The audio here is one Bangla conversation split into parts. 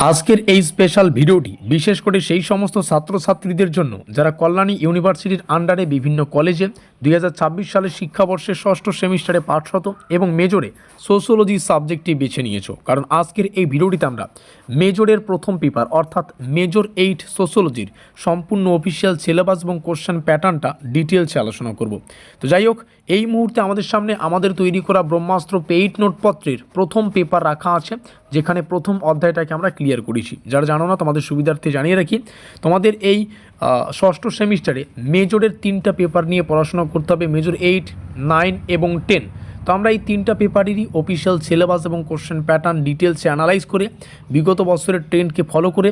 আজকের এই স্পেশাল ভিডিওটি বিশেষ করে সেই সমস্ত ছাত্রছাত্রীদের জন্য যারা কল্যাণী ইউনিভার্সিটির আন্ডারে বিভিন্ন কলেজে 2026 সালের শিক্ষাবর্ষের ষষ্ঠ সেমিস্টারে পাঠরত এবং মেজরে সোশিওলজি সাবজেক্টটি বেছে নিয়েছো। কারণ আজকের এই ভিডিওটিতে আমরা মেজরের প্রথম পেপার অর্থাৎ মেজর 8 সোশিওলজির সম্পূর্ণ অফিসিয়াল সিলেবাস এবং কোশ্চেন প্যাটার্নটা ডিটেলসে আলোচনা করব। তো যাই হোক, এই মুহূর্তে আমাদের সামনে আমাদের তৈরি করা ব্রহ্মাস্ত্র পেইড নোটপত্রের প্রথম পেপার রাখা আছে, যেখানে প্রথম অধ্যায়টাকে আমরা ক্লিয়ার করেছি। যারা জানো না তোমাদের সুবিধার্থে জানিয়ে রাখি, তোমাদের এই ষষ্ঠ সেমিস্টারে মেজরের 3টা পেপার নিয়ে পড়াশোনা করতে হবে, মেজর 8, 9 এবং 10। তো আমরা এই 3টা পেপারেরই অফিসিয়াল সিলেবাস এবং কোশ্চেন প্যাটার্ন ডিটেলসে অ্যানালাইজ করে বিগত বছরের ট্রেন্ডকে ফলো করে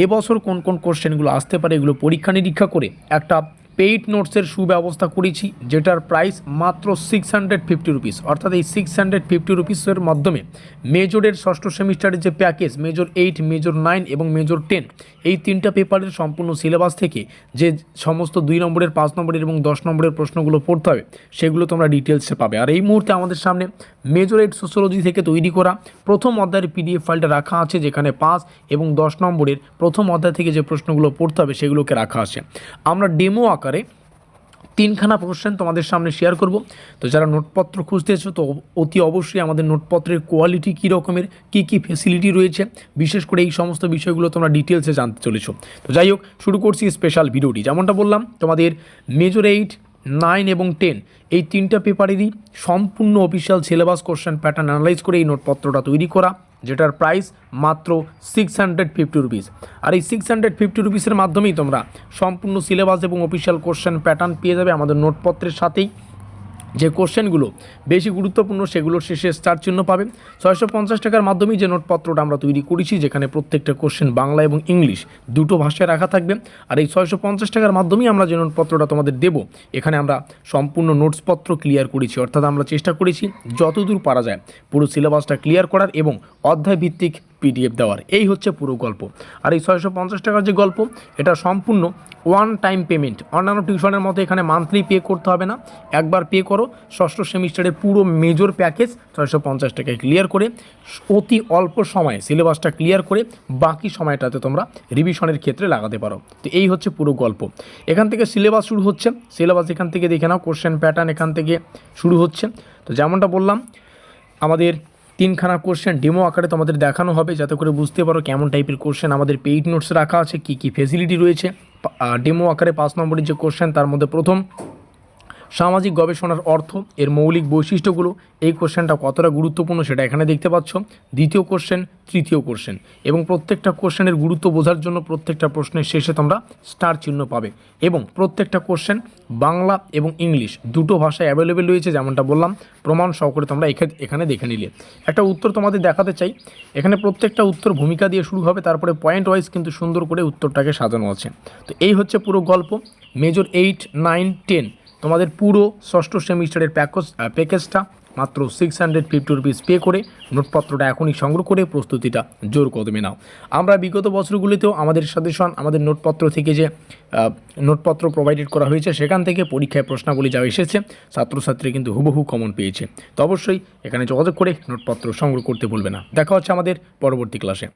এবছর কোন কোন কোশ্চেনগুলো আসতে পারে এগুলো পরীক্ষা নিরীক্ষা করে একটা পেইড নোটসের সুব্যবস্থা করেছি, যেটার প্রাইস মাত্র 650 রুপিস। অর্থাৎ এই 650 রুপিসের মাধ্যমে মেজরের ষষ্ঠ সেমিস্টারের যে প্যাকেজ মেজর 8, মেজর 9 এবং মেজর 10 এই 3টা পেপারের সম্পূর্ণ সিলেবাস থেকে যে সমস্ত 2 নম্বরের, 5 নম্বরের এবং 10 নম্বরের প্রশ্নগুলো পড়তে হবে সেগুলো তোমরা ডিটেলসে পাবে। আর এই মুহূর্তে আমাদের সামনে মেজর 8 সোশিওলজি থেকে তৈরি করা প্রথম অধ্যায়ের পিডিএফ ফাইলটা রাখা আছে, যেখানে 5 এবং 10 নম্বরের প্রথম অধ্যায় থেকে যে প্রশ্নগুলো পড়তে হবে সেগুলোকে রাখা আছে। আমরা ডেমো আকারে 3খানা কোশ্চেন তোমাদের সামনে শেয়ার করব। তো যারা নোটপত্র খুঁজতেছো তো অতি অবশ্যই আমাদের নোটপত্রের কোয়ালিটি কী রকমের, কী ফেসিলিটি রয়েছে, বিশেষ করে এই সমস্ত বিষয়গুলো তোমরা ডিটেলসে জানতে চলেছো। তো যাই হোক, শুরু করছি স্পেশাল ভিডিওটি। যেমনটা বললাম, তোমাদের মেজর 8, 9 এবং 10 এই 3টা পেপারেরই সম্পূর্ণ official syllabus question pattern analyse করে এই নোটপত্রটা তৈরি করা, যেটার প্রাইস মাত্র 650 রুপিস। আর এই 650 রুপিসের মাধ্যমেই তোমরা সম্পূর্ণ সিলেবাস এবং অফিসিয়াল কোশ্চেন প্যাটার্ন পেয়ে যাবে আমাদের নোটপত্রের সাথেই। যে কোশ্চেনগুলো বেশি গুরুত্বপূর্ণ সেগুলোর শেষে স্টার চিহ্ন পাবে। 650 টাকার মাধ্যমেই যে নোটপত্রটা আমরা তৈরি করেছি, যেখানে প্রত্যেকটা কোশ্চেন বাংলা এবং ইংলিশ দুটো ভাষায় রাখা থাকবে। আর এই 650 টাকার মাধ্যমেই আমরা যে নোটপত্রটা তোমাদের দেবো, এখানে আমরা সম্পূর্ণ নোটসপত্র ক্লিয়ার করেছি। অর্থাৎ আমরা চেষ্টা করেছি যতদূর পারা যায় পুরো সিলেবাসটা ক্লিয়ার করার এবং অধ্যায় ভিত্তিক পিডিএফ দেওয়ার। এই হচ্ছে পুরো গল্প। আর এই 650 টাকার যে গল্প, এটা সম্পূর্ণ ওয়ান টাইম পেমেন্ট। অন্যান্য টিউশনের মতো এখানে মান্থলি পে করতে হবে না, একবার পে করো, ষষ্ঠ সেমিস্টারের পুরো মেজর প্যাকেজ 650 টাকায় ক্লিয়ার করে অতি অল্প সময়ে সিলেবাসটা ক্লিয়ার করে বাকি সময়টাতে তোমরা রিভিশনের ক্ষেত্রে লাগাতে পারো। তো এই হচ্ছে পুরো গল্প। এখান থেকে সিলেবাস শুরু হচ্ছে, সিলেবাস এখান থেকে দেখে নাও, কোশ্চেন প্যাটার্ন এখান থেকে শুরু হচ্ছে। তো যেমনটা বললাম, আমাদের 3খানা কোশ্চেন ডেমো আকারে তোমাদের দেখানো হবে, যাতে করে বুঝতে পারো কেমন টাইপের কোশ্চেন আমাদের পেইড নোটস রাখা আছে, কী ফেসিলিটি রয়েছে। ডেমো আকারে 5 নম্বরের যে কোশ্চেন, তার মধ্যে প্রথম সামাজিক গবেষণার অর্থ, এর মৌলিক বৈশিষ্ট্যগুলো, এই কোশ্চেনটা কতটা গুরুত্বপূর্ণ সেটা এখানে দেখতে পাচ্ছ। দ্বিতীয় কোশ্চেন, তৃতীয় কোশ্চেন, এবং প্রত্যেকটা কোশ্চেনের গুরুত্ব বোঝার জন্য প্রত্যেকটা প্রশ্নের শেষে তোমরা স্টার চিহ্ন পাবে। এবং প্রত্যেকটা কোশ্চেন বাংলা এবং ইংলিশ দুটো ভাষায় অ্যাভেলেবেল রয়েছে, যেমনটা বললাম, প্রমাণ সহকারে তোমরা এখানে দেখে নিলে। একটা উত্তর তোমাদের দেখাতে চাই, এখানে প্রত্যেকটা উত্তর ভূমিকা দিয়ে শুরু হবে, তারপরে পয়েন্ট ওয়াইজ কিন্তু সুন্দর করে উত্তরটাকে সাজানো আছে। তো এই হচ্ছে পুরো গল্প। মেজর 8, 9, 10 তোমাদের পুরো ষষ্ঠ সেমিস্টারের প্যাকেজটা মাত্র 650 রুপিস পে করে নোটপত্রটা এখনই সংগ্রহ করে প্রস্তুতিটা জোর কদমে নাও। আমরা বিগত বছরগুলিতেও আমাদের সাজেশন, আমাদের নোটপত্র থেকে যে নোটপত্র প্রোভাইডেড করা হয়েছে, সেখান থেকে পরীক্ষায় প্রশ্নাবলী যা এসেছে ছাত্রছাত্রী কিন্তু হুবহু কমন পেয়েছে। তো অবশ্যই এখানে যোগাযোগ করে নোটপত্র সংগ্রহ করতে ভুলবে না। দেখা হচ্ছে আমাদের পরবর্তী ক্লাসে।